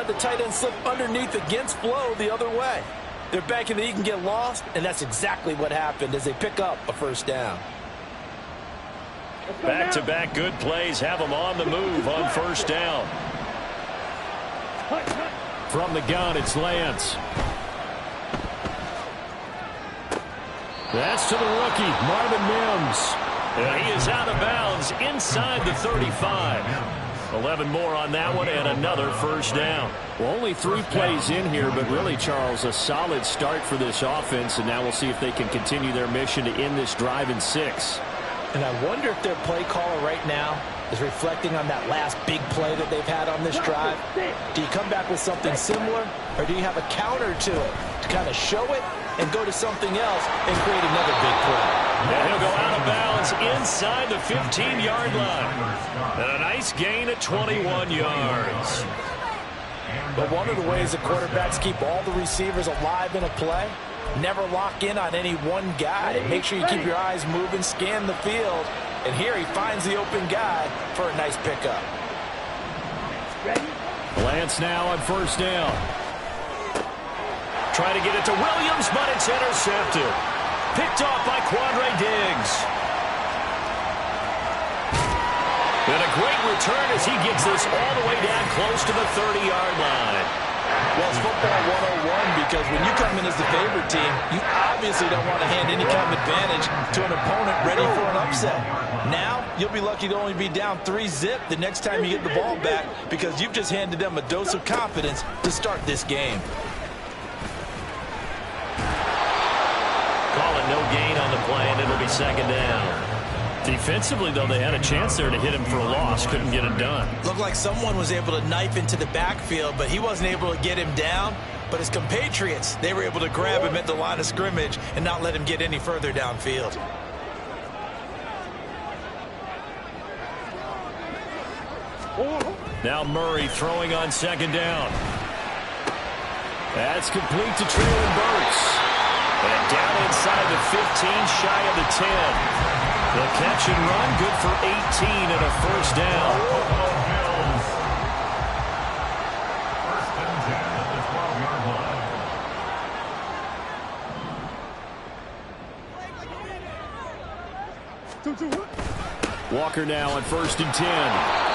the tight end slip underneath against flow the other way. They're banking that he can get lost, and that's exactly what happened as they pick up a first down. Back-to-back good plays have them on the move on first down. From the gun, it's Lance. That's to the rookie, Marvin Mims. And he is out of bounds inside the 35. 11 more on that one and another first down. Well, only 3 plays in here, but really, Charles, a solid start for this offense, and now we'll see if they can continue their mission to end this drive in 6. And I wonder if their play caller right now is reflecting on that last big play that they've had on this drive. Do you come back with something similar, or do you have a counter to it to kind of show it and go to something else and create another big play? And he'll go out of bounds inside the 15-yard line. And a nice gain at 21 yards. But one of the ways the quarterbacks keep all the receivers alive in a play, never lock in on any one guy. Make sure you keep your eyes moving, scan the field. And here he finds the open guy for a nice pickup. Lance now on first down. Trying to get it to Williams, but it's intercepted. Picked off by Quandre Diggs. And a great return as he gets this all the way down close to the 30-yard line. Well, it's football 101 because when you come in as the favorite team, you obviously don't want to hand any kind of advantage to an opponent ready for an upset. Now, you'll be lucky to only be down 3-zip the next time you get the ball back because you've just handed them a dose of confidence to start this game. Calling no gain on the play, and it'll be second down. Defensively, though, they had a chance there to hit him for a loss. Couldn't get it done. Looked like someone was able to knife into the backfield, but he wasn't able to get him down. But his compatriots, they were able to grab him at the line of scrimmage and not let him get any further downfield. Now Murray throwing on second down. That's complete to Treylon Burks. And down inside the 15, shy of the 10. The catch and run, good for 18 and a first down. Walker now on 1st and 10.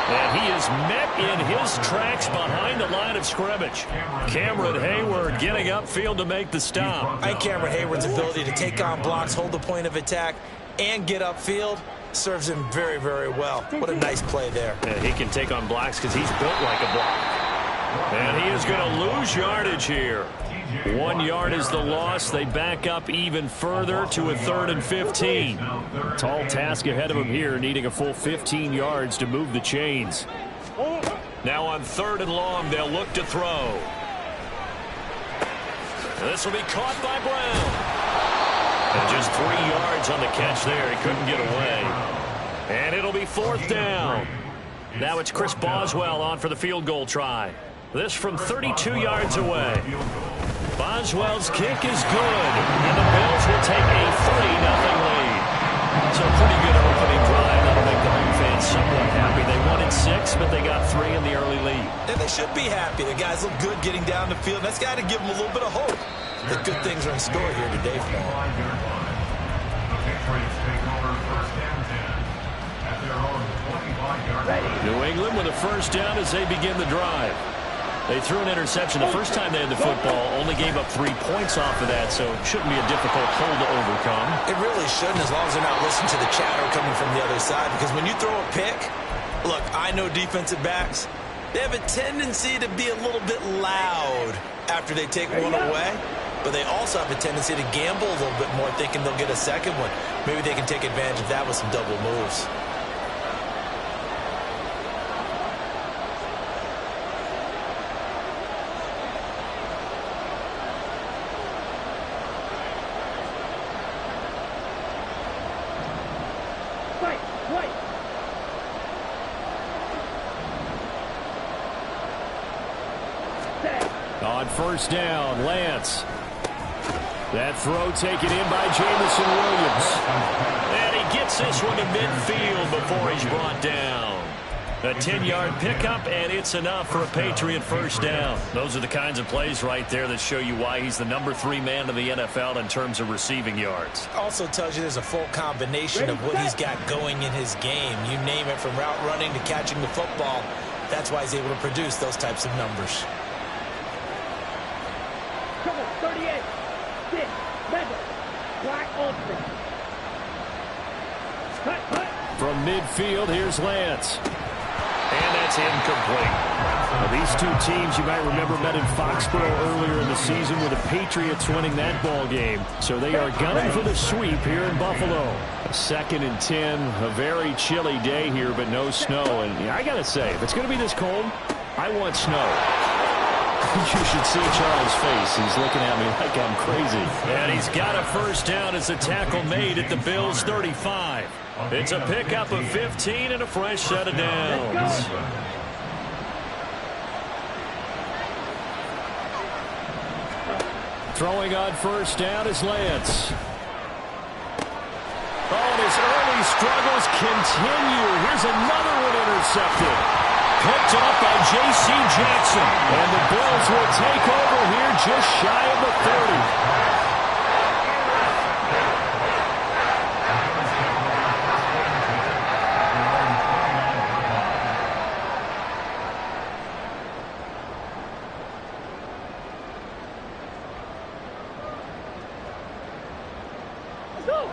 And he is met in his tracks behind the line of scrimmage. Cameron Hayward getting upfield to make the stop. I think Cameron Hayward's ability to take on blocks, hold the point of attack, and get upfield serves him very, very well. What a nice play there. Yeah, he can take on blocks because he's built like a block. And he is going to lose yardage here. 1 yard is the loss. They back up even further to a 3rd and 15. Tall task ahead of him here, needing a full 15 yards to move the chains. Now on 3rd and long, they'll look to throw. This will be caught by Brown. And just 3 yards on the catch there. He couldn't get away. And it'll be 4th down. Now it's Chris Boswell on for the field goal try. This from 32 yards away. Boswell's kick is good. And the Bills will take a 3-0 lead. So a pretty good opening drive. That'll make the home fans somewhat happy. They wanted 6, but they got 3 in the early lead. And they should be happy. The guys look good getting down the field. That's got to give them a little bit of hope. The good things are in store here today for them. New England with a first down as they begin the drive. They threw an interception the first time they had the football, only gave up 3 points off of that, so it shouldn't be a difficult hole to overcome. It really shouldn't, as long as they're not listening to the chatter coming from the other side, because when you throw a pick, look, I know defensive backs, they have a tendency to be a little bit loud after they take one away, but they also have a tendency to gamble a little bit more, thinking they'll get a second one. Maybe they can take advantage of that with some double moves. On first down, Lance. That throw taken in by Jameson Williams. And he gets this one to midfield before he's brought down. A 10-yard pickup, and it's enough for a Patriot first down. Those are the kinds of plays right there that show you why he's the number 3 man in the NFL in terms of receiving yards. Also tells you there's a full combination of what he's got going in his game. You name it, from route running to catching the football. That's why he's able to produce those types of numbers. Come on, 38, 6, 7, black ultimate. From midfield, here's Lance. And that's incomplete. Now, these two teams, you might remember, met in Foxborough earlier in the season with the Patriots winning that ball game. So they are gunning for the sweep here in Buffalo. A 2nd and 10, a very chilly day here, but no snow. And I got to say, if it's going to be this cold, I want snow. You should see Charles' face. He's looking at me like I'm crazy. And he's got a first down as the tackle made at the Bills' 35. It's a pickup of 15 and a fresh set of downs. Throwing on first down is Lance. Oh, and his early struggles continue. Here's another one intercepted. Picked up by J.C. Jackson. And the Bills will take over here just shy of the 30.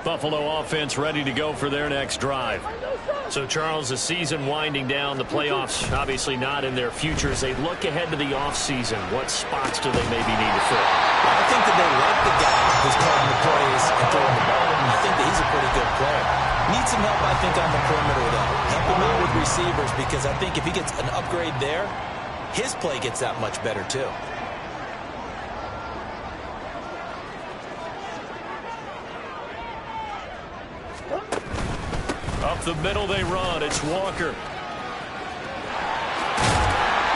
Buffalo offense ready to go for their next drive. So, Charles, the season winding down, the playoffs obviously not in their future. As they look ahead to the offseason, what spots do they maybe need to fill? I think that they like the guy who's calling the plays and throwing the ball. I think that he's a pretty good player. Needs some help, I think, on the perimeter, though. Help him out with receivers, because I think if he gets an upgrade there, his play gets that much better, too. Up the middle they run. It's Walker.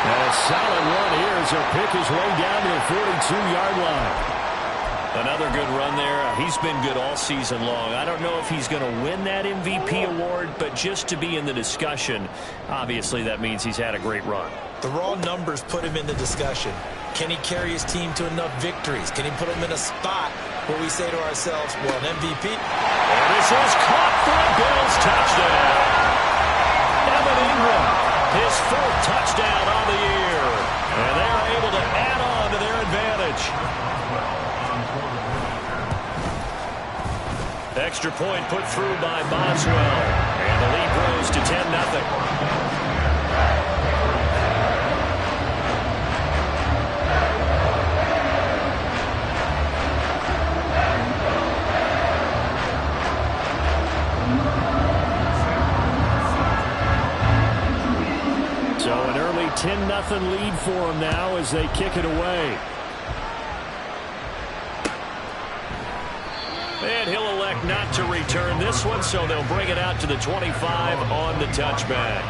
And a solid run here as he'll pick his way down to the 42-yard line. Another good run there. He's been good all season long. I don't know if he's going to win that MVP award, but just to be in the discussion, obviously that means he's had a great run. The raw numbers put him in the discussion. Can he carry his team to enough victories? Can he put them in a spot where we say to ourselves, well, an MVP? And this is caught for a Bills touchdown. Evan Ingram, his 4th touchdown on the year. And they're able to add on to their advantage. Extra point put through by Boswell. And the lead grows to 10-0. So an early 10-0 lead for them now as they kick it away. And he'll elect not to return this one, so they'll bring it out to the 25 on the touchback.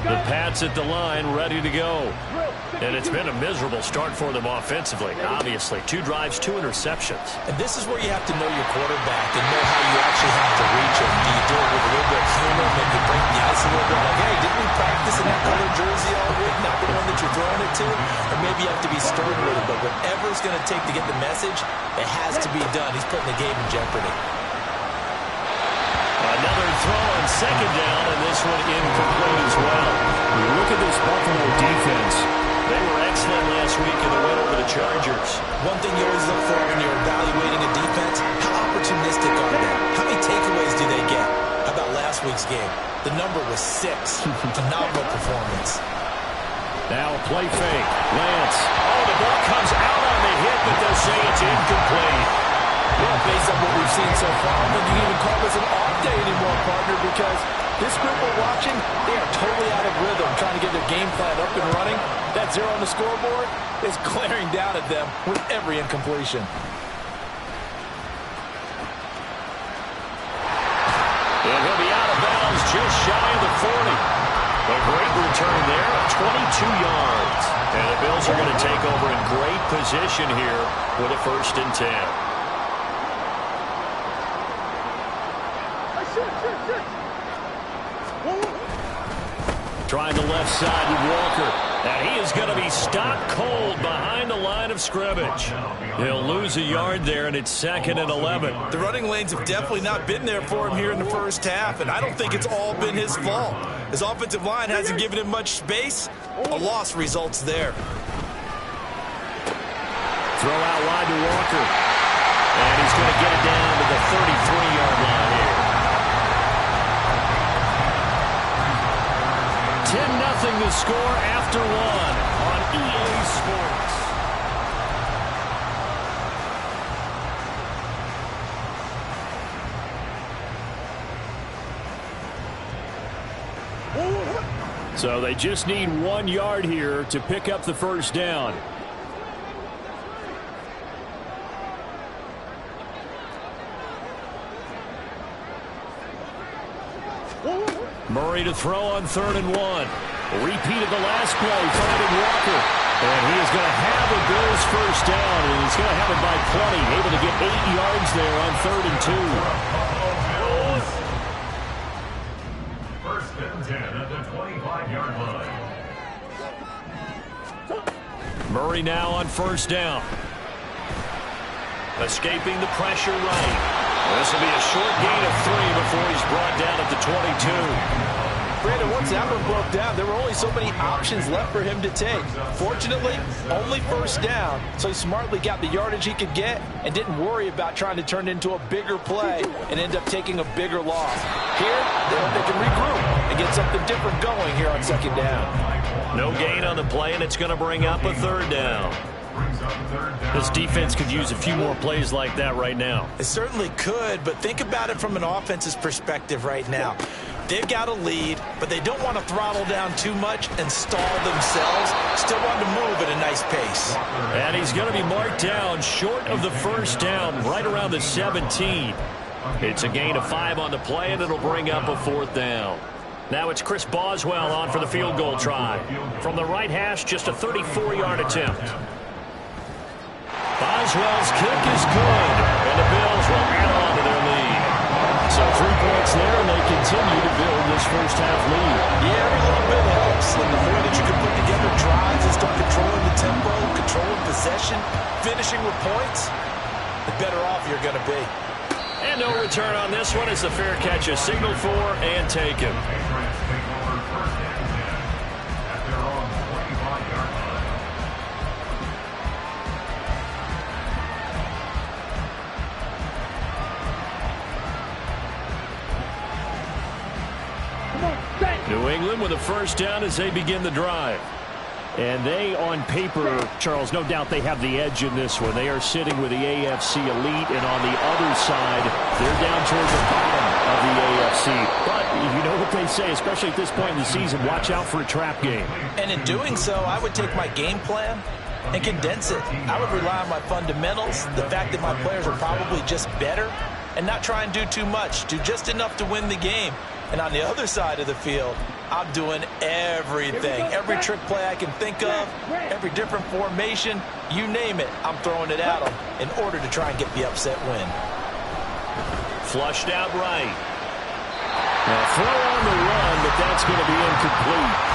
The Pats at the line, ready to go. And it's been a miserable start for them offensively, obviously. 2 drives, 2 interceptions. And this is where you have to know your quarterback and know how you actually have to reach him. Do you do it with a little bit of humor, maybe break the ice a little bit? Like, hey, didn't we practice in that colored jersey all week, not the one that you're throwing it to? Or maybe you have to be stern with it. But whatever it's going to take to get the message, it has to be done. He's putting the game in jeopardy. Another throw on 2nd down, and this one incomplete as well. You look at this Buffalo defense. They were excellent last week in the win over the Chargers. One thing you always look for when you're evaluating a defense, how opportunistic are they? How many takeaways do they get? How about last week's game? The number was 6. Phenomenal performance. Now a play fake. Lance. Oh, the ball comes out on the hit, but they'll say it's incomplete. Well, based on what we've seen so far, I don't think you can even call this an off day anymore, partner, because this group we're watching, they are totally out of rhythm, trying to get their game plan up and running. That 0 on the scoreboard is glaring down at them with every incompletion. And he'll be out of bounds just shy of the 40. A great return there of 22 yards. And the Bills are going to take over in great position here with a 1st and 10. Trying the left side with Walker. And he is going to be stopped cold behind the line of scrimmage. He'll lose a yard there, and it's 2nd and 11. The running lanes have definitely not been there for him here in the first half, and I don't think it's all been his fault. His offensive line hasn't given him much space. A loss results there. Throw out wide to Walker. And he's going to get it down to the 33-yard line here. 10-0 the score after 1 on EA Sports. So they just need 1 yard here to pick up the 1st down. Murray to throw on 3rd and 1. Repeat of the last play, finding Walker. And he is going to have the Bills' 1st down, and he's going to have it by 20. Able to get 8 yards there on 3rd and 2. 1st and 10 at the 25-yard line. Murray now on 1st down. Escaping the pressure right. This will be a short gain of 3 before he's brought down at the 22. Brandon, once that one broke down, there were only so many options left for him to take. Fortunately, only 1st down, so he smartly got the yardage he could get and didn't worry about trying to turn it into a bigger play and end up taking a bigger loss. Here, they can regroup and get something different going here on 2nd down. No gain on the play, and it's going to bring up a 3rd down. This defense could use a few more plays like that right now. It certainly could, but think about it from an offense's perspective right now. They've got a lead, but they don't want to throttle down too much and stall themselves. Still want to move at a nice pace. And he's going to be marked down short of the 1st down, right around the 17. It's a gain of 5 on the play, and it'll bring up a 4th down. Now it's Chris Boswell on for the field goal try. From the right hash, just a 34-yard attempt. Boswell's kick is good, and the Bills will add on to their lead. So 3 points there, and they continue to build this first half lead. Yeah, every little bit helps. And the more that you can put together drives and start controlling the tempo, controlling possession, finishing with points, the better off you're going to be. And no return on this one as the fair catch is signaled for and taken. New England with a 1st down as they begin the drive. And they, on paper, Charles, no doubt they have the edge in this one. They are sitting with the AFC elite, and on the other side, they're down towards the bottom of the AFC. But you know what they say, especially at this point in the season, watch out for a trap game. And in doing so, I would take my game plan and condense it. I would rely on my fundamentals, the fact that my players are probably just better, and not try and do too much. Do just enough to win the game. And on the other side of the field, I'm doing everything. Every trick play I can think of, every different formation, you name it, I'm throwing it at them in order to try and get the upset win. Flushed out right. Now throw on the run, but that's going to be incomplete.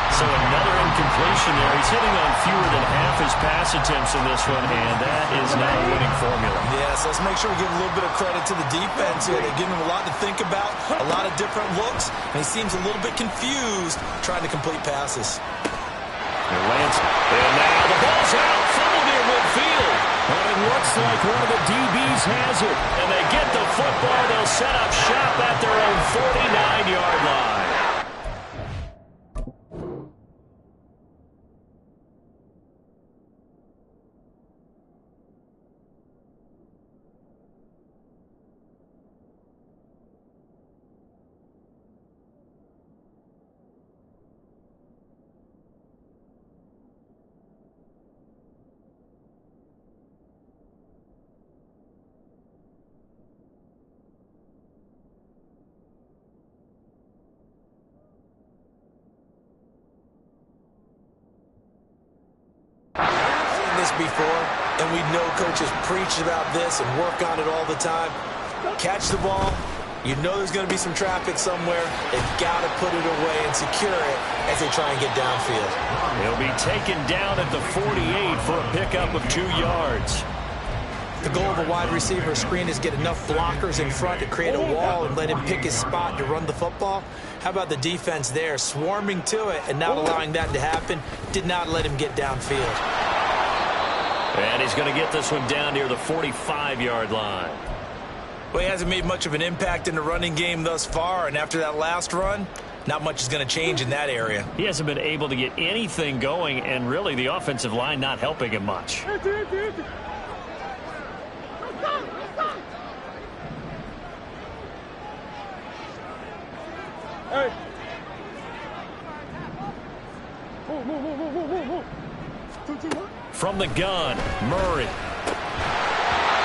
So another incompletion there. He's hitting on fewer than half his pass attempts in this one, and that is not a winning formula. Yes, let's make sure we give a little bit of credit to the defense here. They're giving him a lot to think about, a lot of different looks, and he seems a little bit confused trying to complete passes. And Lance, and now the ball's out, fumbled near midfield. And it looks like one of the DBs has it. And they get the football. They'll set up shop at their own 49-yard line. this before, and we know coaches preach about this and work on it all the time. Catch the ball. You know there's going to be some traffic somewhere. They've got to put it away and secure it as they try and get downfield. He'll be taken down at the 48 for a pickup of 2 yards. The goal of a wide receiver screen is get enough blockers in front to create a wall and let him pick his spot to run the football. How about the defense there, swarming to it and not allowing that to happen? Did not let him get downfield. And he's going to get this one down near the 45-yard line. Well, he hasn't made much of an impact in the running game thus far, and after that last run, not much is going to change in that area. He hasn't been able to get anything going, and really the offensive line not helping him much. Hey. Move. From the gun, Murray.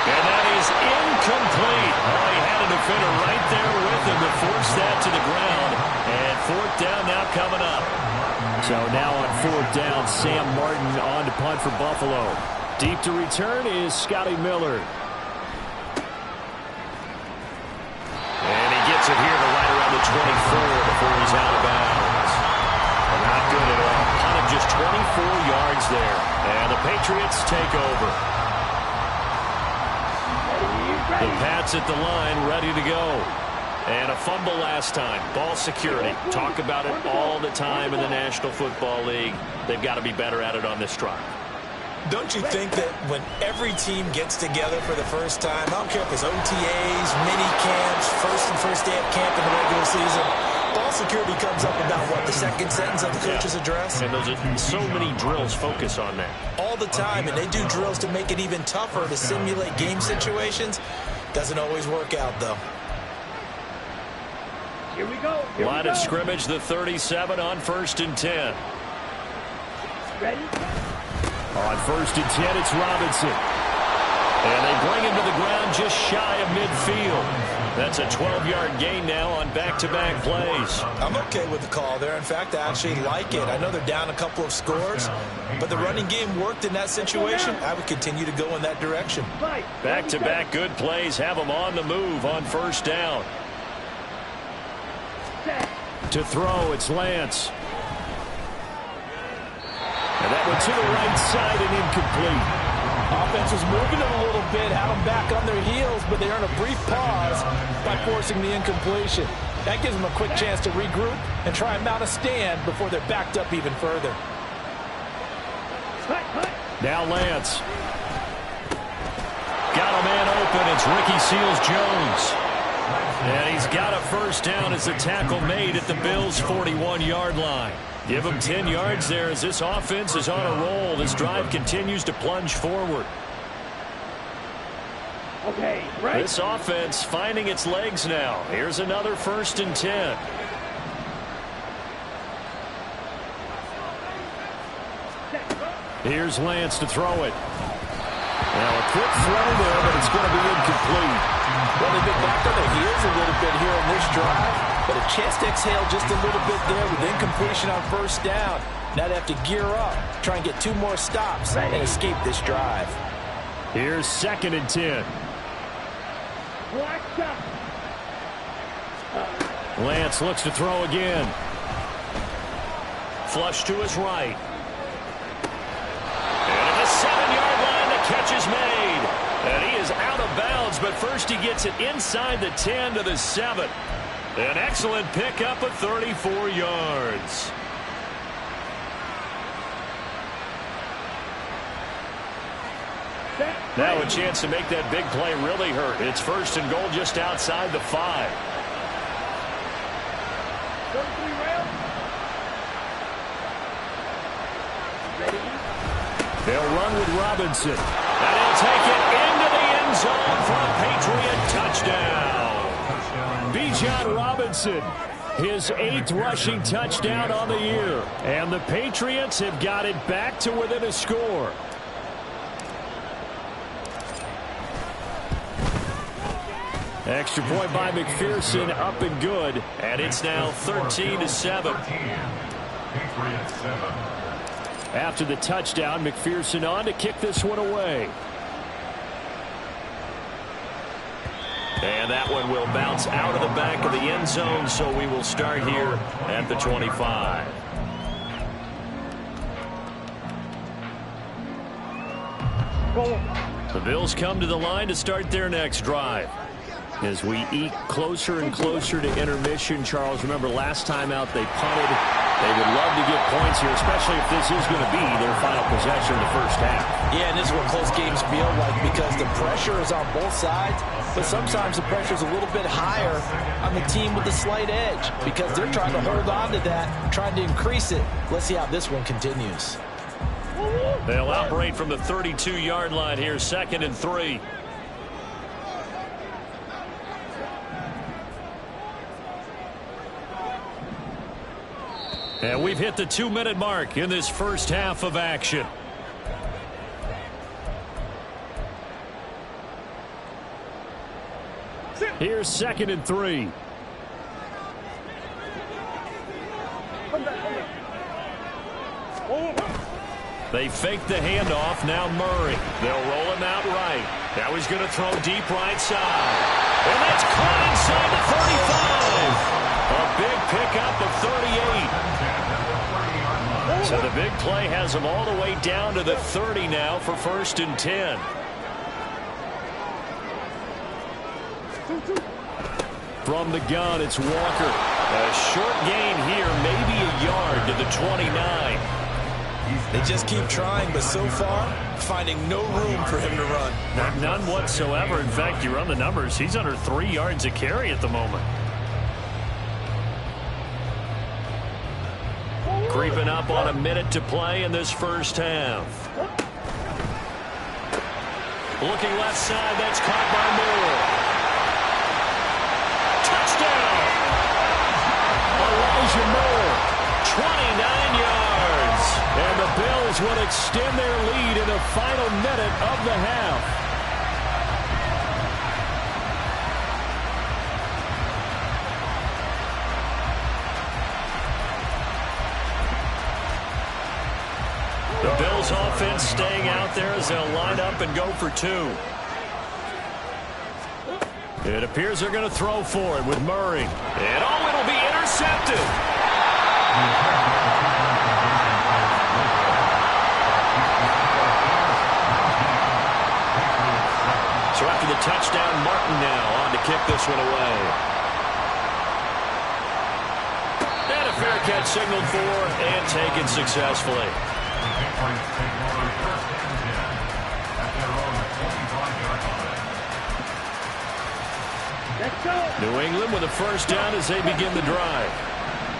And that is incomplete. Oh, he had a defender right there with him to force that to the ground. And 4th down now coming up. So now on 4th down, Sam Martin on to punt for Buffalo. Deep to return is Scotty Miller. And he gets it here to right around the 24 before he's out of bounds. Not good at all. Punted just 24 yards there. And the Patriots take over. The Pats at the line, ready to go. And a fumble last time. Ball security. Talk about it all the time in the National Football League. They've got to be better at it on this drive. Don't you think that when every team gets together for the first time, I don't care if it's OTAs, mini camps, first day of camp in the regular season, ball security comes up about, what, the second sentence of the coach's address? And those are so many drills focus on that. All the time, and they do drills to make it even tougher to simulate game situations. Doesn't always work out, though. Here we go. Line of scrimmage, the 37 on 1st and 10. Ready? On 1st and 10, it's Robinson. And they bring him to the ground just shy of midfield. That's a 12-yard gain now on back-to-back plays. I'm okay with the call there. In fact, I actually like it. I know they're down a couple of scores, but the running game worked in that situation. I would continue to go in that direction. Back-to-back good plays have them on the move on 1st down. To throw, it's Lance. And that one to the right side and incomplete. Offense was moving them a little bit, had them back on their heels, but they earn a brief pause by forcing the incompletion. That gives them a quick chance to regroup and try and mount a stand before they're backed up even further. Now Lance. Got a man open. It's Ricky Seals-Jones. And he's got a 1st down as the tackle made at the Bills' 41-yard line. Give him 10 yards there as this offense is on a roll. This drive continues to plunge forward. Okay, right. This offense finding its legs now. Here's another 1st and 10. Here's Lance to throw it. Now a quick throw there, but it's going to be incomplete. Well, they've been back on their heels a little bit here in this drive, but a chance to exhale just a little bit there with incompletion on 1st down. Now they have to gear up, try and get 2 more stops and escape this drive. Here's 2nd and 10. Lance looks to throw again. Flush to his right. And at the 7-yard line, the catch is made. And he is out of bounds, but first he gets it inside the 10 to the 7. An excellent pickup of 34 yards. Now a chance to make that big play really hurt. It's 1st and goal just outside the 5. They'll run with Robinson. And he'll take it into the end zone for a Patriot touchdown. Bijan Robinson, his 8th rushing touchdown on the year. And the Patriots have got it back to within a score. Extra point by McPherson, up and good. And it's now 13-7. After the touchdown, McPherson on to kick this one away. And that one will bounce out of the back of the end zone, so we will start here at the 25. The Bills come to the line to start their next drive. As we eke closer and closer to intermission, Charles, remember last time out they punted. They would love to get points here, especially if this is going to be their final possession in the first half. Yeah, and this is what close games feel like because the pressure is on both sides, but sometimes the pressure is a little bit higher on the team with the slight edge because they're trying to hold on to that, trying to increase it. Let's see how this one continues. They'll operate from the 32-yard line here, 2nd and 3. And we've hit the 2-minute mark in this first half of action. Here's 2nd and 3. They fake the handoff. Now Murray. They'll roll him out right. Now he's going to throw deep right side. And that's caught inside the 35. A big pickup of 38. So the big play has him all the way down to the 30 now for 1st and 10. From the gun, it's Walker. A short gain here, maybe a yard to the 29. They just keep trying, but so far, finding no room for him to run. None whatsoever. In fact, you run the numbers, he's under 3 yards a carry at the moment. Creeping up on a minute to play in this first half. Looking left side, that's caught by Moore. Touchdown! Elijah Moore, 29 yards. And the Bills will extend their lead in the final minute of the half. The Bills offense staying out there as they'll line up and go for 2. It appears they're going to throw for it with Murray. And it'll be intercepted. So after the touchdown, Martin now on to kick this one away. And a fair catch signaled for and taken successfully. New England with a first down as they begin the drive.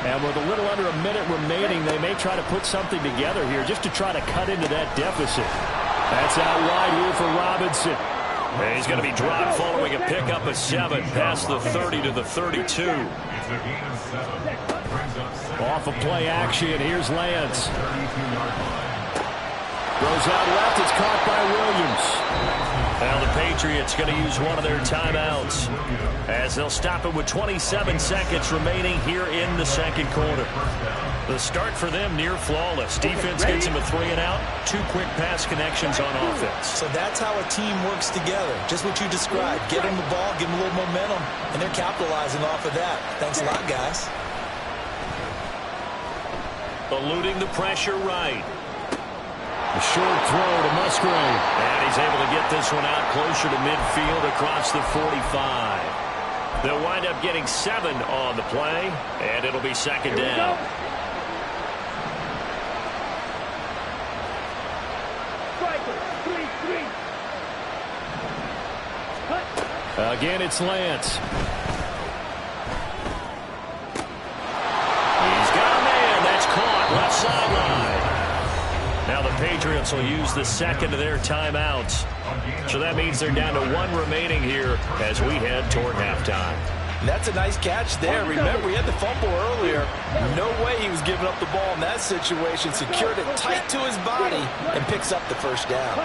And with a little under a minute remaining, they may try to put something together here just to try to cut into that deficit. That's out wide here for Robinson. And he's going to be dropped following a pickup of 7 past the 30 to the 32. Off of play action, here's Lance. Goes out left, it's caught by Williams. Now the Patriots going to use one of their timeouts as they'll stop it with 27 seconds remaining here in the second quarter. The start for them near flawless. Defense gets them a 3-and-out, 2 quick pass connections on offense. So that's how a team works together. Just what you described. Give them the ball, give them a little momentum, and they're capitalizing off of that. Thanks a lot, guys. Eluding the pressure right. A short throw to Musgrave. And he's able to get this one out closer to midfield across the 45. They'll wind up getting 7 on the play, and it'll be second down. Again, it's Lance. He's got a man. That's caught. Left sideline. Now the Patriots will use the second of their timeouts. So that means they're down to 1 remaining here as we head toward halftime. That's a nice catch there. Remember, he had the fumble earlier. No way he was giving up the ball in that situation. Secured it tight to his body and picks up the first down.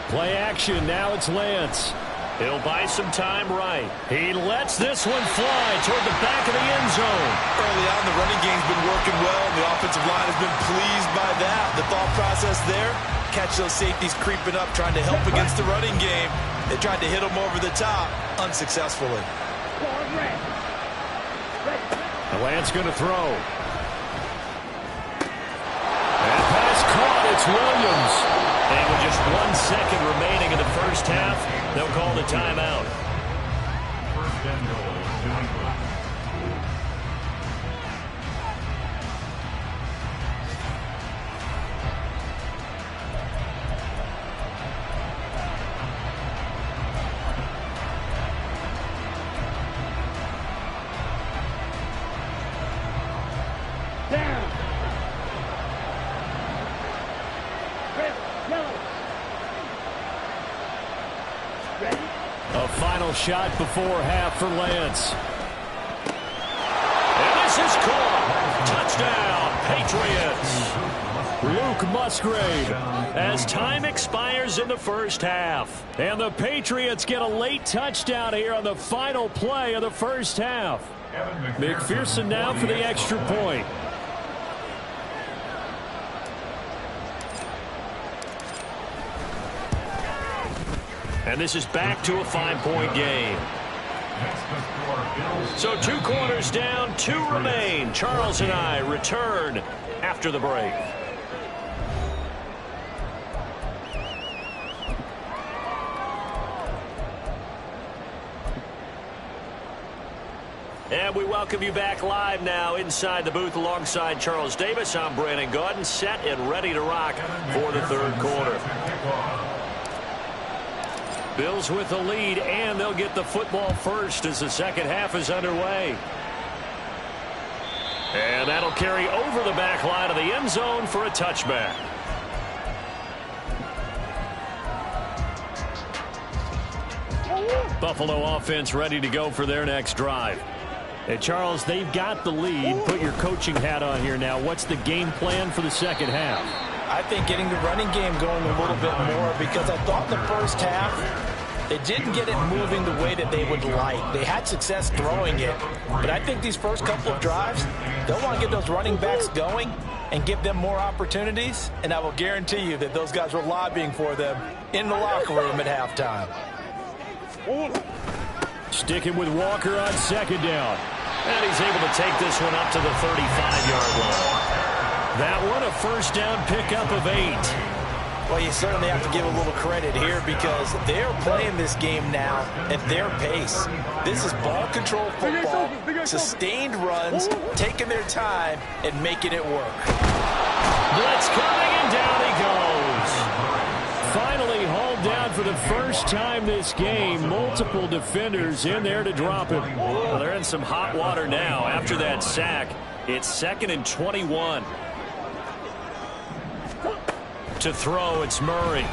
Play action. Now it's Lance. He'll buy some time right. He lets this one fly toward the back of the end zone. Early on, the running game's been working well, and the offensive line has been pleased by that. The thought process there, catch those safeties creeping up, trying to help against the running game. They tried to hit them over the top, unsuccessfully. Lance going to throw. And pass caught. It's Williams. And with just 1 second remaining in the first half, they'll call the timeout. First and goal, New England. Down. Red, yellow. Ready? A final shot before half for Lance. And this is caught. Touchdown, Patriots. Luke Musgrave as time expires in the first half. And the Patriots get a late touchdown here on the final play of the first half. McPherson now for the extra point. And this is back to a 5-point game. So 2 quarters down, 2 remain. Charles and I return after the break. And we welcome you back live now inside the booth alongside Charles Davis. I'm Brandon Gaudin, set and ready to rock for the third quarter. Bills with the lead, and they'll get the football first as the second half is underway. And that'll carry over the back line of the end zone for a touchback. Buffalo offense ready to go for their next drive. Hey, Charles, they've got the lead. Put your coaching hat on here now. What's the game plan for the second half? I think getting the running game going a little bit more, because I thought the first half they didn't get it moving the way that they would like. They had success throwing it, but I think these first couple of drives, they'll want to get those running backs going and give them more opportunities, and I will guarantee you that those guys were lobbying for them in the locker room at halftime. Sticking with Walker on second down. And he's able to take this one up to the 35-yard line. That one a first down pickup of 8. Well, you certainly have to give a little credit here, because they're playing this game now at their pace. This is ball control football, sustained runs, taking their time and making it work. Blitz coming, and down he goes. Finally hauled down for the first time this game. Multiple defenders in there to drop him. Well, they're in some hot water now after that sack. It's 2nd and 21. To throw, it's Murray.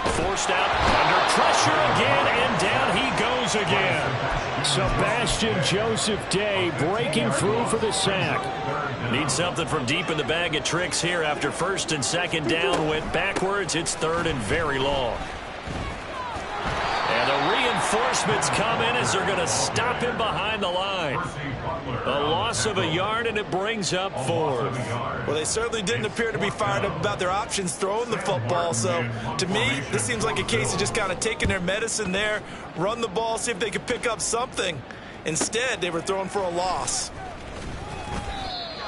Forced out under pressure again, and down he goes again. Sebastian Joseph Day breaking through for the sack. Needs something from deep in the bag of tricks here after 1st and 2nd down. Went backwards. It's 3rd and very long. And the reinforcements come in as they're going to stop him behind the line. A loss of a yard, and it brings up 4th. Well, they certainly didn't appear to be fired up about their options throwing the football. So, to me, this seems like a case of just kind of taking their medicine there, run the ball, see if they could pick up something. Instead, they were throwing for a loss.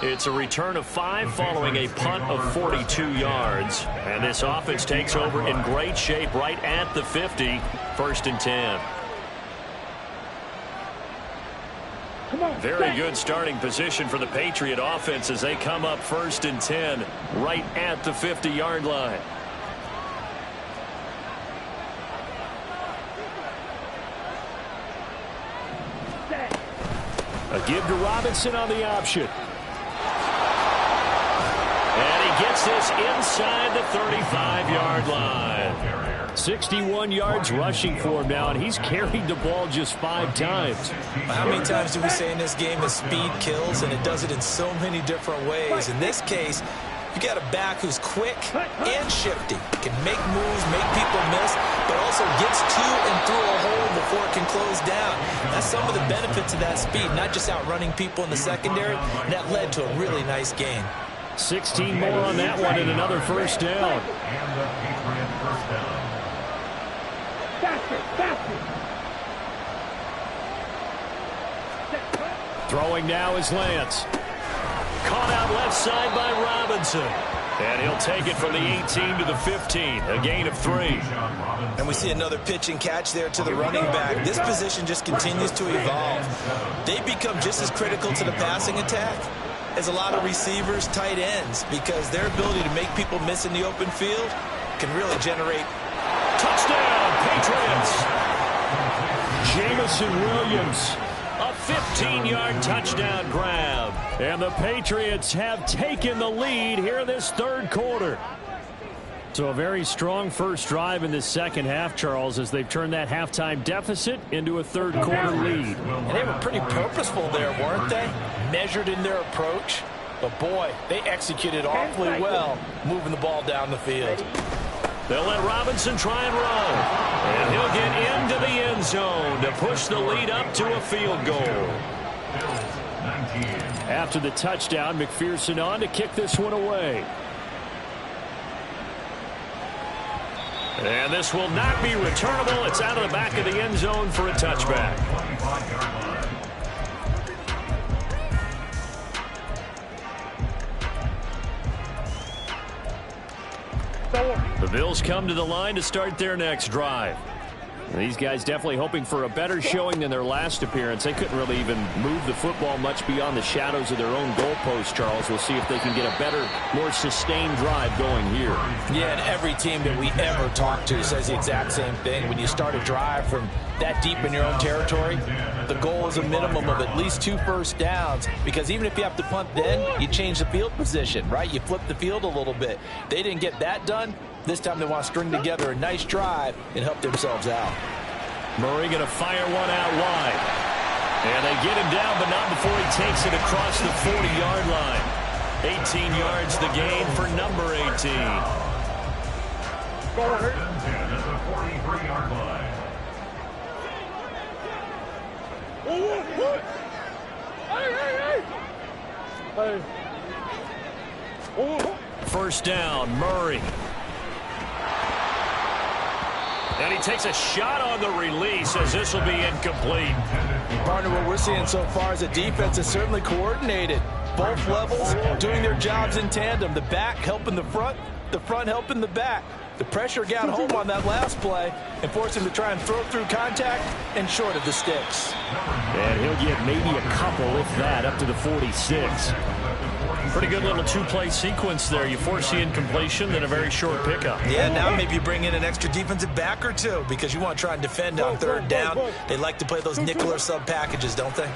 It's a return of 5 following a punt of 42 yards. And this offense takes over in great shape right at the 50, 1st and 10. Very good starting position for the Patriot offense as they come up 1st and 10 right at the 50-yard line. A give to Robinson on the option. And he gets this inside the 35-yard line. 61 yards rushing for him now, and he's carried the ball just 5 times. How many times do we say in this game that speed kills, and it does it in so many different ways? In this case, You got a back who's quick and shifty, can make moves, make people miss, but also gets to and through a hole before it can close down. That's some of the benefits of that speed, not just outrunning people in the secondary. And that led to a really nice gain. 16 more on that one and another first down. And the Patriot first down. Faster. Throwing now is Lance. Caught out left side by Robinson. And he'll take it from the 18 to the 15, a gain of 3. And we see another pitch and catch there to the running back. This position just continues to evolve. They become just as critical to the passing attack as a lot of receivers, tight ends, because their ability to make people miss in the open field can really generate. Touchdown, Patriots! Jamison Williams, a 15-yard touchdown grab. And the Patriots have taken the lead here in this third quarter. So a very strong first drive in the second half, Charles, as they've turned that halftime deficit into a third quarter lead. And they were pretty purposeful there, weren't they? Measured in their approach. But boy, they executed awfully well moving the ball down the field. They'll let Robinson try and run. And he'll get into the end zone to push the lead up to a field goal. After the touchdown, McPherson on to kick this one away. And this will not be returnable. It's out of the back of the end zone for a touchback. The Bills come to the line to start their next drive. These guys definitely hoping for a better showing than their last appearance. They couldn't really even move the football much beyond the shadows of their own goalpost, Charles. We'll see if they can get a better, more sustained drive going here. Yeah, and every team that we ever talk to says the exact same thing. When you start a drive from that deep in your own territory, the goal is a minimum of at least 2 first downs, because even if you have to punt then, you change the field position, right? You flip the field a little bit. They didn't get that done. This time they want to string together a nice drive and help themselves out. Murray going to fire one out wide. And they get him down, but not before he takes it across the 40-yard line. 18 yards the gain for number 18. First and 10 at the 43-yard line. First down, Murray. And he takes a shot on the release as this will be incomplete. Partner, what we're seeing so far is a defense is certainly coordinated. Both levels doing their jobs in tandem. The back helping the front helping the back. The pressure got home on that last play and forced him to try and throw through contact and short of the sticks. And he'll get maybe a couple, if that, up to the 46. Pretty good little two-play sequence there. You force the incompletion, then a very short pickup. Yeah, now maybe you bring in an extra defensive back or two because you want to try and defend on third down. They like to play those nickel or sub packages, don't they?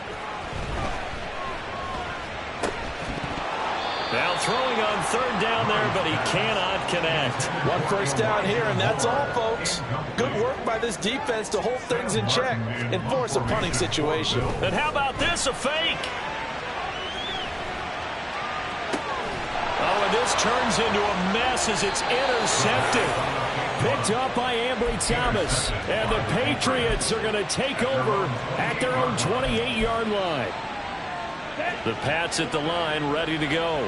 Now throwing on third down there, but he cannot connect. 1 first down here, and that's all, folks. Good work by this defense to hold things in check and force a punting situation. And how about this, a fake? Oh, and this turns into a mess as it's intercepted. Picked up by Ambry Thomas. And the Patriots are going to take over at their own 28-yard line. The Pats at the line, ready to go.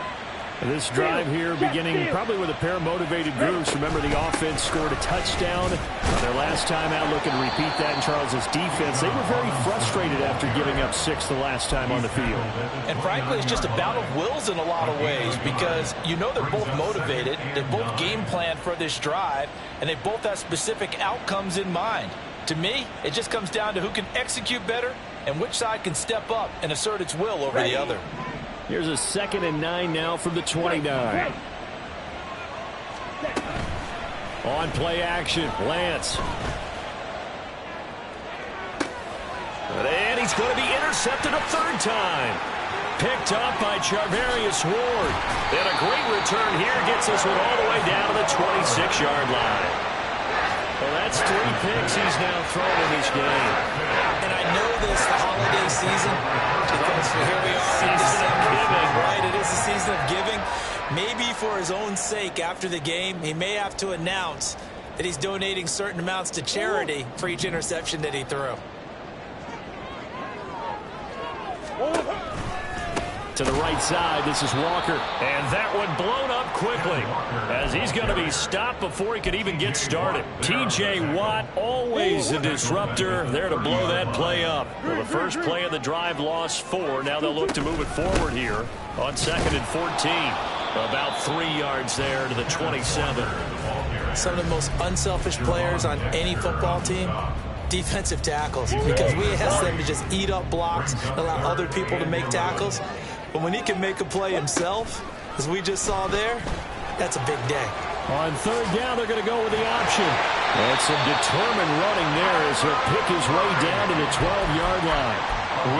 This drive here beginning probably with a pair of motivated groups. Remember, the offense scored a touchdown their last time out. Looking to repeat that in Charles's defense. They were very frustrated after giving up 6 the last time on the field. And frankly, it's just a battle of wills in a lot of ways, because you know they're both motivated. They both game plan for this drive, and they both have specific outcomes in mind. To me, it just comes down to who can execute better and which side can step up and assert its will over the other. Here's a 2nd and 9 now from the 29. On play action, Lance. And he's going to be intercepted a third time. Picked up by Charvarius Ward. And a great return here gets this one all the way down to the 26-yard line. Well, that's 3 picks he's now thrown in this game. And I know this, the holiday season, because here we are in December, right? It is the season of giving. maybe for his own sake after the game, he may have to announce that he's donating certain amounts to charity for each interception that he threw. To the right side, this is Walker. And that one blown up quickly as he's going to be stopped before he could even get started. T.J. Watt, always a disruptor, there to blow that play up. Well, the first play of the drive lost 4. Now they'll look to move it forward here on 2nd and 14. About 3 yards there to the 27. Some of the most unselfish players on any football team, defensive tackles, because we ask them to just eat up blocks, allow other people to make tackles. But when he can make a play himself, as we just saw there, that's a big day. On 3rd down, they're going to go with the option. And some determined running there as he'll pick his way down to the 12-yard line.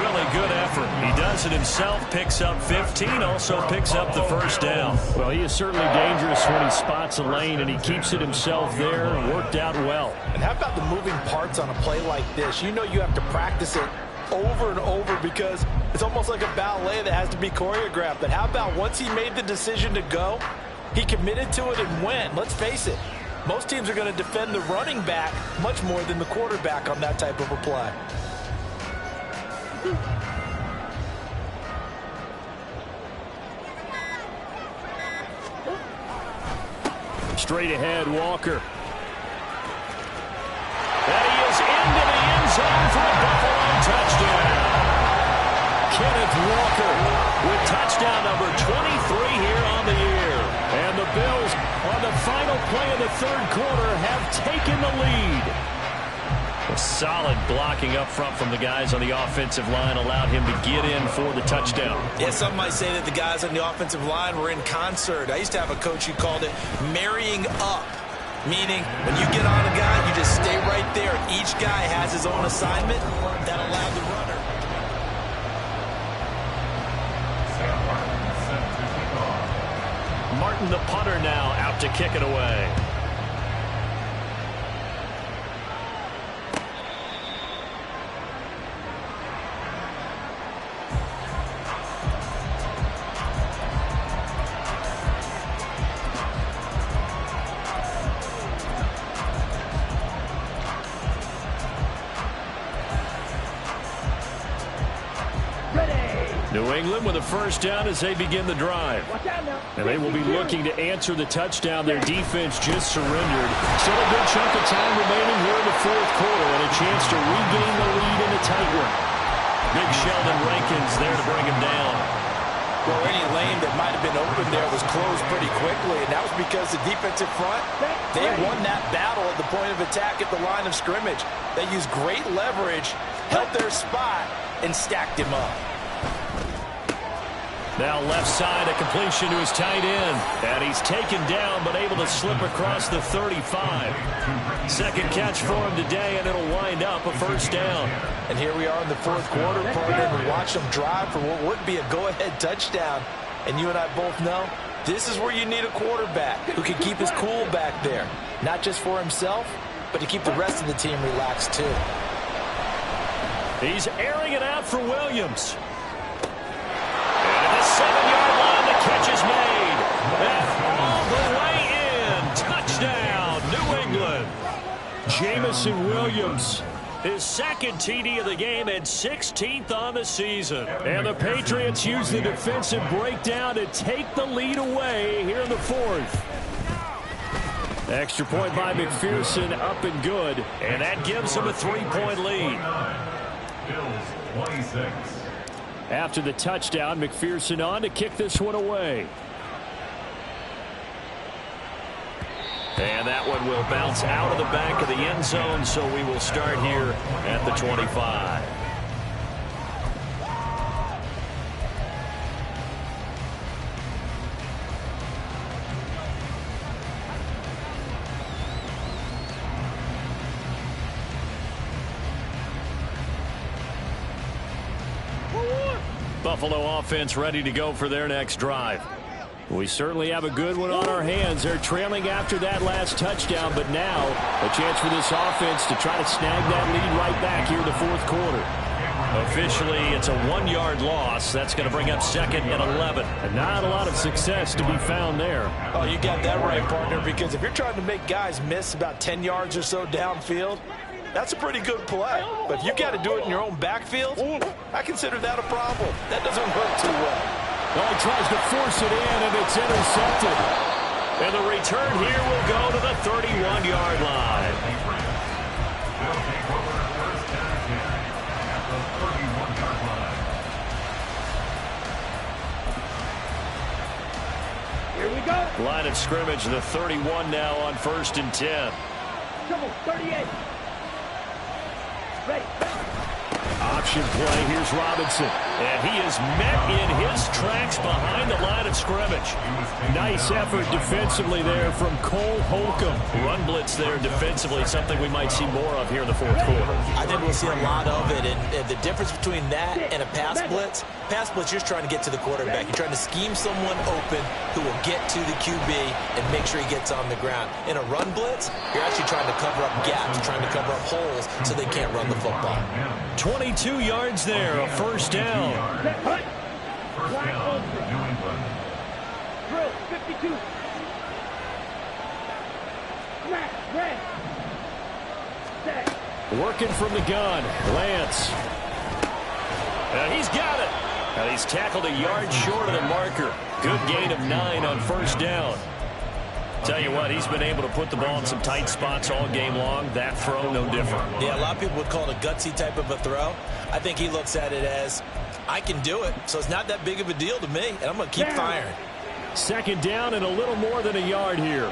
Really good effort. He does it himself, picks up 15, also picks up the first down. Well, he is certainly dangerous when he spots a lane, and he keeps it himself there and worked out well. And how about the moving parts on a play like this? You know you have to practice it over and over because it's almost like a ballet that has to be choreographed. But how about once he made the decision to go, he committed to it and went. Let's face it, most teams are going to defend the running back much more than the quarterback on that type of a play. Straight ahead, Walker. And he is into the end zone for a Buffalo touchdown. Kenneth Walker with touchdown number 23 here on the year. And the Bills, on the final play of the 3rd quarter, have taken the lead. A solid blocking up front from the guys on the offensive line allowed him to get in for the touchdown. Yeah, some might say that the guys on the offensive line were in concert. I used to have a coach who called it marrying up, meaning when you get on a guy, you just stay right there. Each guy has his own assignment that allowed the runner. Martin, the punter, now out to kick it away. New England with a first down as they begin the drive. And they will be looking to answer the touchdown their defense just surrendered. Still a good chunk of time remaining here in the 4th quarter and a chance to regain the lead in a tight one. Big Sheldon Rankins there to bring him down. Well, any lane that might have been open there was closed pretty quickly, and that was because the defensive front, they won that battle at the point of attack at the line of scrimmage. They used great leverage, held their spot, and stacked him up. Now left side, a completion to his tight end. And he's taken down, but able to slip across the 35. Second catch for him today, and it'll wind up a first down. And here we are in the 4th quarter, partner, and watch them drive for what would be a go-ahead touchdown. And you and I both know this is where you need a quarterback who can keep his cool back there. Not just for himself, but to keep the rest of the team relaxed too. He's airing it out for Williams. 7-yard line, the catch is made. And all the way in. Touchdown, New England. Jamison Williams, his 2nd TD of the game and 16th on the season. And the Patriots use the defensive breakdown to take the lead away here in the 4th. Extra point by McPherson, up and good. And that gives him a 3-point lead. Bills 26. After the touchdown, McPherson on to kick this one away. And that one will bounce out of the back of the end zone, so we will start here at the 25. Buffalo offense ready to go for their next drive. We certainly have a good one on our hands. They're trailing after that last touchdown, but now a chance for this offense to try to snag that lead right back here in the 4th quarter. Officially, it's a 1-yard loss. That's going to bring up 2nd and 11. And not a lot of success to be found there. Oh, you got that right, partner, because if you're trying to make guys miss about 10 yards or so downfield, that's a pretty good play. But if you got to do it in your own backfield, I consider that a problem. That doesn't work too well. Well, he tries to force it in, and it's intercepted. And the return here will go to the 31-yard line. They'll take over the first down again at the 31-yard line. Here we go. Line of scrimmage, the 31 now on 1st and 10. Come on, 38. Ready. Option play. Here's Robinson. And he is met in his tracks behind the line of scrimmage. Nice effort defensively there from Cole Holcomb. Run blitz there defensively, something we might see more of here in the 4th quarter. I think we'll see a lot of it, and the difference between that and a pass blitz, you're just trying to get to the quarterback. You're trying to scheme someone open who will get to the QB and make sure he gets on the ground. In a run blitz, you're actually trying to cover up gaps, trying to cover up holes so they can't run the football. 22 yards there, a 1st down. Set, hunt. First Black down, Ultra. New England. Drill, 52. Smash, red. Set. Working from the gun. Lance. And he's got it. And he's tackled a yard short of the marker. Good gain of 9 on 1st down. Tell you what, he's been able to put the ball in some tight spots all game long. That throw, no different. Yeah, a lot of people would call it a gutsy type of a throw. I think he looks at it as, I can do it, so it's not that big of a deal to me, and I'm going to keep firing. 2nd down and a little more than a yard here.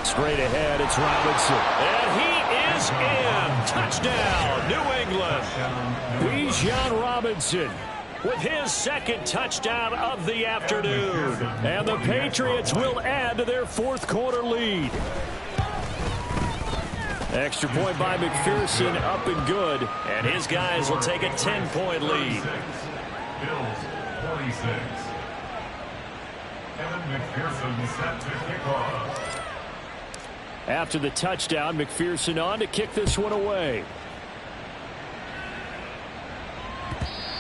Straight ahead, it's Robinson. And he is in. Touchdown, New England. Bijan Robinson with his 2nd touchdown of the afternoon. And the Patriots will add to their 4th quarter lead. Extra point by McPherson, up and good. And his guys will take a 10-point lead. Bills 46. Kevin McPherson set to kick off. After the touchdown, McPherson on to kick this one away.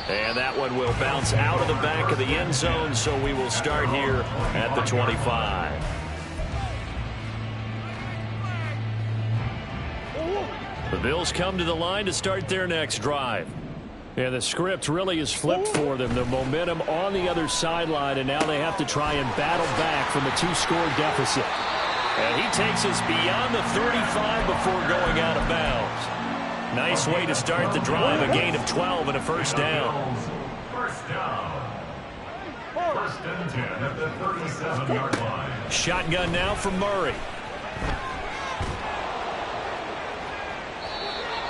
And that one will bounce out of the back of the end zone, so we will start here at the 25. The Bills come to the line to start their next drive. Yeah, the script really is flipped for them. The momentum on the other sideline, and now they have to try and battle back from a 2-score deficit. And he takes us beyond the 35 before going out of bounds. Nice way to start the drive, a gain of 12 and a 1st down. First down. 1st and 10 at the 37-yard line. Shotgun now from Murray.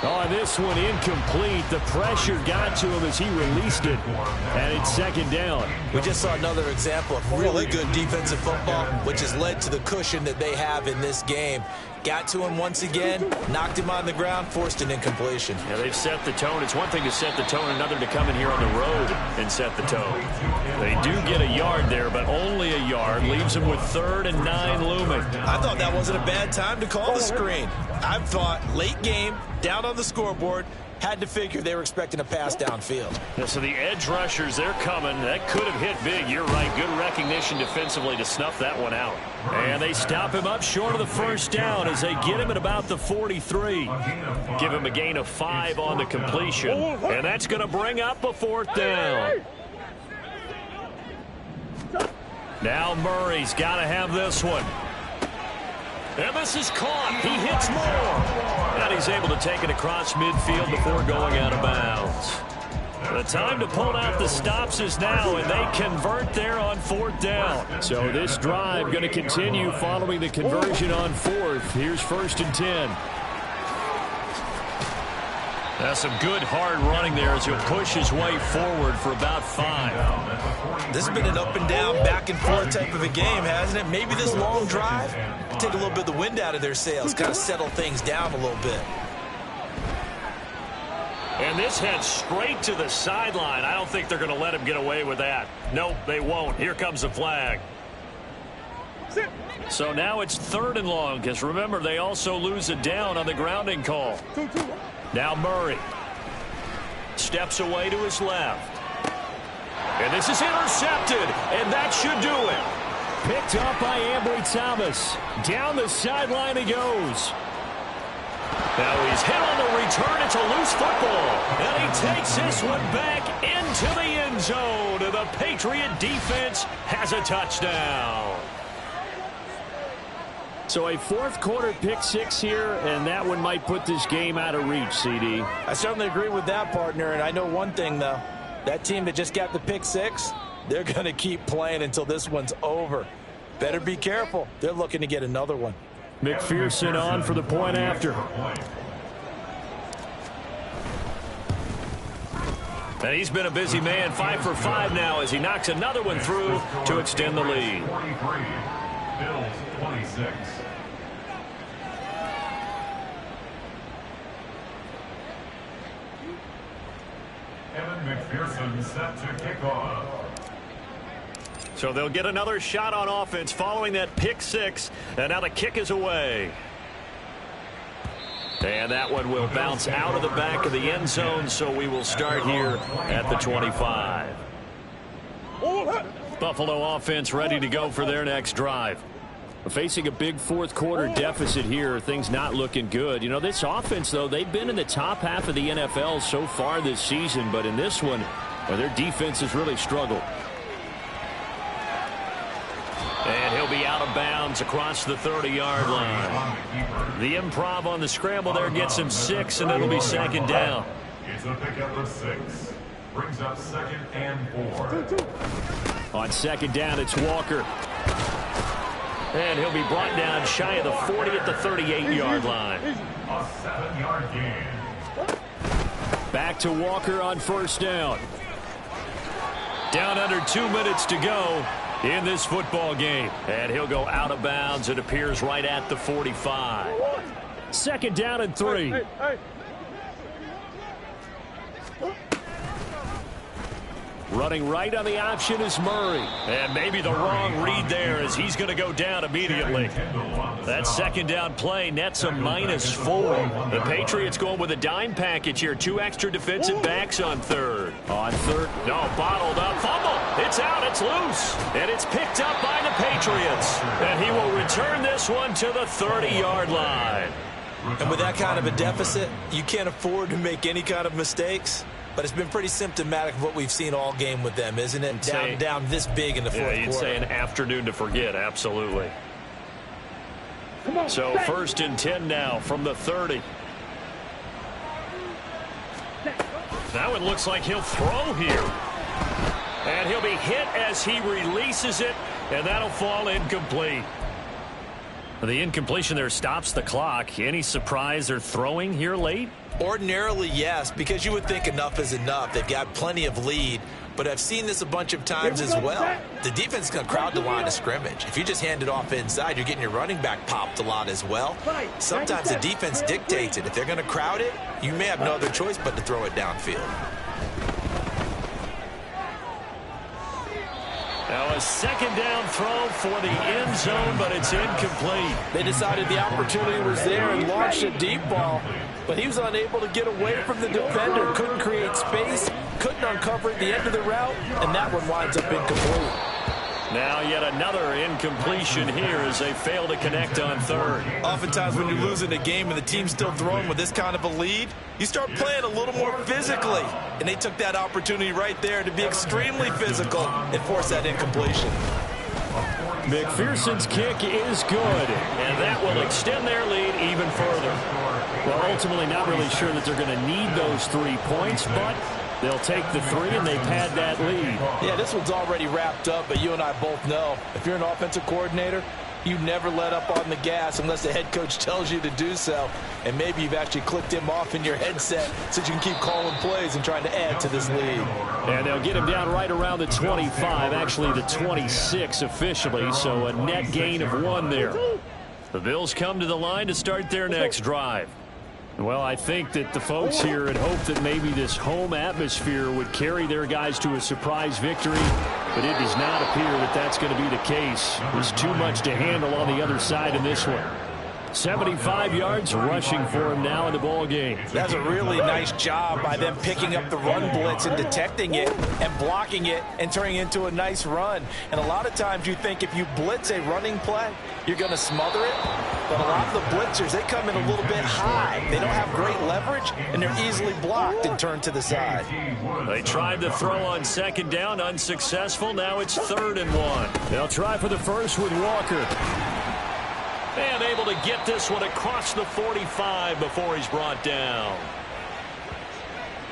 Oh, this one incomplete. The pressure got to him as he released it. And it's 2nd down. We just saw another example of really good defensive football, which has led to the cushion that they have in this game. Got to him once again, knocked him on the ground, forced an incompletion. Yeah, they've set the tone. It's one thing to set the tone, another to come in here on the road and set the tone. They do get a yard there, but only a yard. Leaves them with 3rd and 9 looming. I thought that wasn't a bad time to call the screen. I thought late game, down on the scoreboard, had to figure they were expecting a pass downfield. Yeah, so the edge rushers, they're coming. That could have hit big. You're right. Good recognition defensively to snuff that one out. And they stop him up short of the 1st down as they get him at about the 43. Give him a gain of 5 on the completion. And that's going to bring up a 4th down. Now Murray's got to have this one. And this is caught. He hits more. And he's able to take it across midfield before going out of bounds. The time to pull out the stops is now, and they convert there on 4th down. So this drive going to continue following the conversion on 4th. Here's 1st and 10. That's some good hard running there as he'll push his way forward for about 5. This has been an up and down, back and forth type of a game, hasn't it? Maybe this long drive will take a little bit of the wind out of their sails, kind of settle things down a little bit. And this heads straight to the sideline. I don't think they're going to let him get away with that. Nope, they won't. Here comes the flag. So now it's 3rd and long, because remember, they also lose a down on the grounding call. Now Murray steps away to his left. And this is intercepted, and that should do it. Picked up by Ambry Thomas. Down the sideline he goes. Now he's hit on the return. It's a loose football. And he takes this one back into the end zone. And the Patriot defense has a touchdown. So a 4th quarter pick 6 here, and that one might put this game out of reach, CD. I certainly agree with that, partner, and I know one thing, though. That team that just got the pick 6, they're going to keep playing until this one's over. Better be careful. They're looking to get another one. McPherson on for the point after. And he's been a busy man, 5 for 5 now as he knocks another one through to extend the lead. 43, Bills 26. Evan McPherson set to kick off. So they'll get another shot on offense following that pick 6. And now the kick is away. And that one will bounce out of the back of the end zone, so we will start here at the 25. Buffalo offense ready to go for their next drive. Facing a big 4th quarter deficit here, things not looking good. You know, this offense, though, they've been in the top half of the NFL so far this season, but in this one, their defense has really struggled. And he'll be out of bounds across the 30-yard line. The improv on the scramble there gets him 6, and it'll be 2nd down. It's a pickup of 6. Brings up 2nd and 4. On 2nd down, it's Walker. And he'll be brought down shy of the 40 at the 38-yard line. A 7-yard gain. Back to Walker on 1st down. Down under 2 minutes to go in this football game. And he'll go out of bounds. It appears right at the 45. 2nd down and 3. Running right on the option is Murray. And maybe the wrong read there as he's going to go down immediately. That 2nd down play nets a -4. The Patriots going with a dime package here. 2 extra defensive backs on 3rd. On 3rd. No, bottled up. Fumble. It's out. It's loose. And it's picked up by the Patriots. And he will return this one to the 30-yard line. And with that kind of a deficit, you can't afford to make any kind of mistakes. But it's been pretty symptomatic of what we've seen all game with them, isn't it? Down this big in the 4th quarter. Yeah, you'd say an afternoon to forget, absolutely. So 1st and 10 now from the 30. Now it looks like he'll throw here. And he'll be hit as he releases it, and that'll fall incomplete. The incompletion there stops the clock. Any surprise they're throwing here late? Ordinarily, yes, because you would think enough is enough. They've got plenty of lead, but I've seen this a bunch of times as well. The defense is going to crowd the line of scrimmage. If you just hand it off inside, you're getting your running back popped a lot as well. Sometimes the defense dictates it. If they're going to crowd it, you may have no other choice but to throw it downfield. Now a 2nd down throw for the end zone, but it's incomplete. They decided the opportunity was there and launched a deep ball, but he was unable to get away from the defender, couldn't create space, couldn't uncover at the end of the route, and that one winds up incomplete. Now yet another incompletion here as they fail to connect on 3rd. Oftentimes when you're losing a game and the team's still throwing with this kind of a lead, you start playing a little more physically. And they took that opportunity right there to be extremely physical and force that incompletion. McPherson's kick is good. And that will extend their lead even further. Well, ultimately not really sure that they're going to need those 3 points, but they'll take the 3 and they've had that lead. Yeah, this one's already wrapped up, but you and I both know if you're an offensive coordinator, you never let up on the gas unless the head coach tells you to do so. And maybe you've actually clicked him off in your headset so you can keep calling plays and trying to add to this lead. And they'll get him down right around the 25, actually the 26 officially, so a net gain of 1 there. The Bills come to the line to start their next drive. Well, I think that the folks here had hoped that maybe this home atmosphere would carry their guys to a surprise victory, but it does not appear that that's going to be the case. There's too much to handle on the other side in this one. 75 yards rushing for him now in the ball game. That's a really nice job by them picking up the run blitz and detecting it and blocking it and turning it into a nice run. And a lot of times you think if you blitz a running play, you're going to smother it. But a lot of the blitzers, they come in a little bit high. They don't have great leverage, and they're easily blocked and turned to the side. They tried to throw on second down, unsuccessful. Now it's 3rd and 1. They'll try for the first with Walker. And able to get this one across the 45 before he's brought down.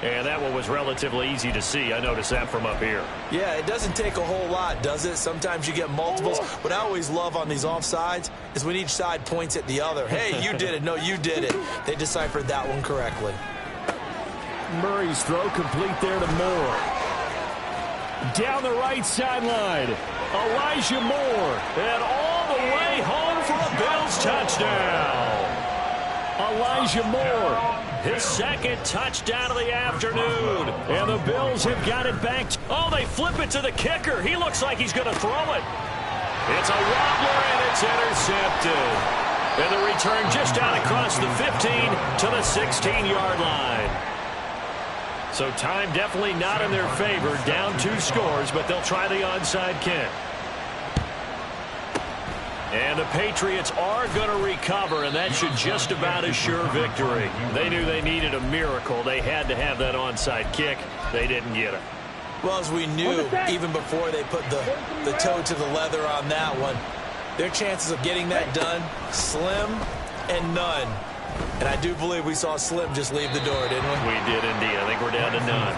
And that one was relatively easy to see. I noticed that from up here. Yeah, it doesn't take a whole lot, does it? Sometimes you get multiples. What I always love on these offsides is when each side points at the other. Hey, you did it. No, you did it. They deciphered that one correctly. Murray's throw complete there to Moore. Down the right sideline, Elijah Moore. And all the way home for a Bills touchdown. Elijah Moore. His second touchdown of the afternoon. And the Bills have got it back. Oh, they flip it to the kicker. He looks like he's going to throw it. It's a wobbler, and it's intercepted. And the return just out across the 15 to the 16-yard line. So time definitely not in their favor. Down 2 scores, but they'll try the onside kick. And the Patriots are going to recover, and that should just about assure victory. They knew they needed a miracle. They had to have that onside kick. They didn't get it. Well, as we knew, even before they put the toe to the leather on that one, their chances of getting that done, slim and none. And I do believe we saw Slim just leave the door, didn't we? We did indeed. I think we're down to none.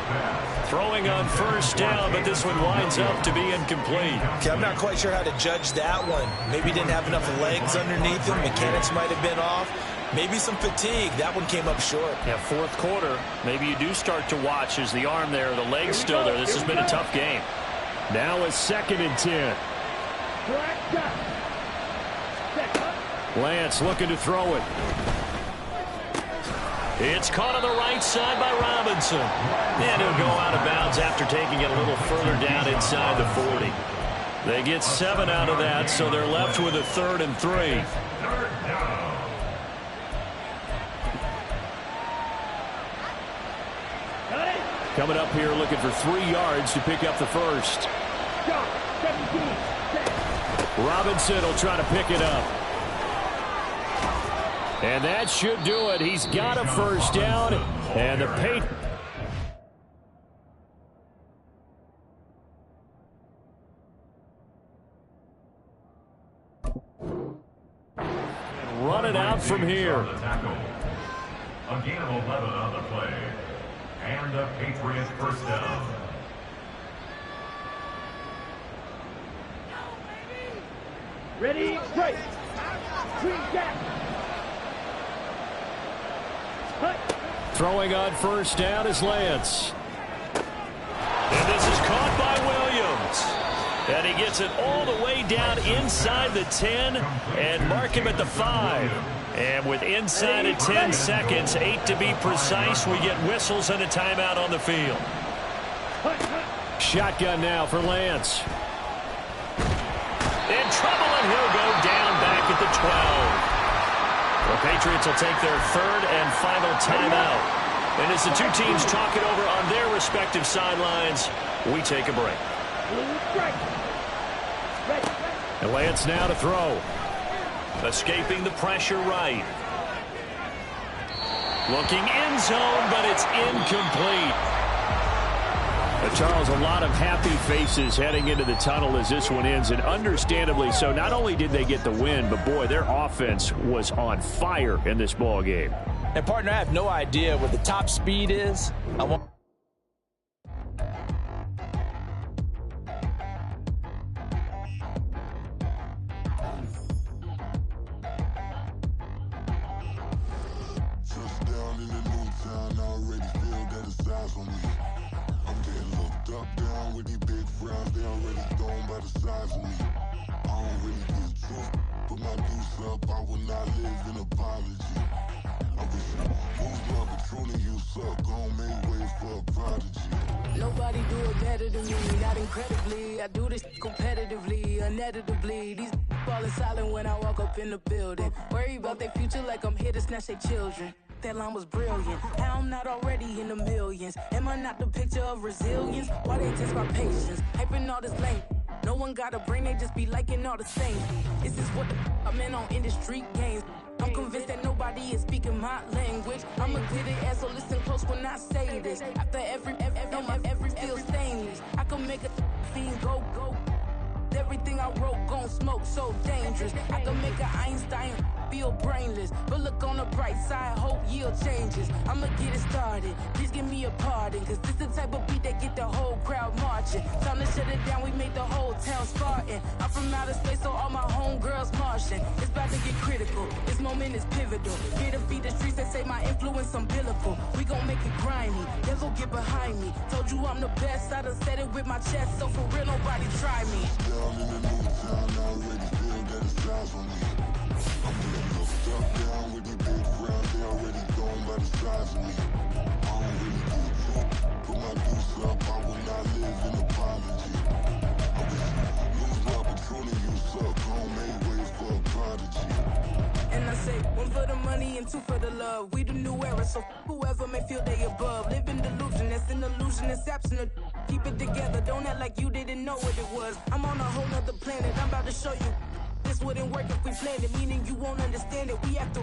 Throwing on first down, but this one winds up to be incomplete. Okay, I'm not quite sure how to judge that one. Maybe he didn't have enough legs underneath him. Mechanics might have been off. Maybe some fatigue. That one came up short. Yeah, 4th quarter. Maybe you do start to watch as the arm there, the leg's still there. This has been a tough game. Now a 2nd and 10. Lance looking to throw it. It's caught on the right side by Robinson. And he'll go out of bounds after taking it a little further down inside the 40. They get 7 out of that, so they're left with a 3rd and 3. Coming up here looking for 3 yards to pick up the first. Robinson will try to pick it up. And that should do it. He's got a first down. And the Patriots run it out from here. A gain of 11 on the play. And the Patriots first down. Ready, break. Green jack. Throwing on first down is Lance. And this is caught by Williams. And he gets it all the way down inside the 10 and mark him at the 5. And with inside of 10 seconds, 8 to be precise, we get whistles and a timeout on the field. Shotgun now for Lance. In trouble, and he'll go down back at the 12. The Patriots will take their 3rd and final timeout. And as the two teams talk it over on their respective sidelines, we take a break. And Lance now to throw. Escaping the pressure right. Looking end zone, but it's incomplete. Charles, a lot of happy faces heading into the tunnel as this one ends, and understandably so. Not only did they get the win, but boy, their offense was on fire in this ball game. And partner, I have no idea what the top speed is. I want Up, down with these big frowns, they already gone by the size of me. don't really get drunk. Put my deuce up, I will not live in apology. I wish you moved my Patron and you suck. Gon' make way for a prodigy. Nobody do it better than me, not incredibly. I do this competitively, uneditably. These falling silent when I walk up in the building. Worry about their future like I'm here to snatch their children. That line was brilliant. How I'm not already in the millions. Am I not the picture of resilience? Why they test my patience? Hyping all this lame. No one got a brain, they just be liking all the same. This is what the I'm in on industry games. I'm convinced that nobody is speaking my language. I'm a good ass, so listen close when I say this. After every feel stainless. I can make a fiend go. Everything I wrote gon' smoke, so dangerous. I can make an Einstein feel brainless. But look on the bright side, hope yield changes. I'ma get it started, please give me a pardon. Cause this the type of beat that get the whole crowd marching. Time to shut it down, we made the whole town Spartan. I'm from outer space, so all my homegirls Martian. It's about to get critical, this moment is pivotal. Here to feed the streets that say my influence umbilical. We gon' make it grimy, then go get behind me. Told you I'm the best, I done said it with my chest. So for real, nobody try me. Down in the new town, I already feel that it's time for me. I'm getting no stuff down with the big crowd, they already gone by the size of me. I don't really get drunk, put my deuce up, I will not live in apology. I wish you lose my Patron and you suck, gon' make way for a prodigy. And I say, one for the money and two for the love. We the new era, so whoever may feel they above. Live in delusion, that's an illusion, that's absent. Keep it together, don't act like you didn't know what it was. I'm on a whole nother planet, I'm about to show you. This wouldn't work if we planned it, meaning you won't understand it. We have to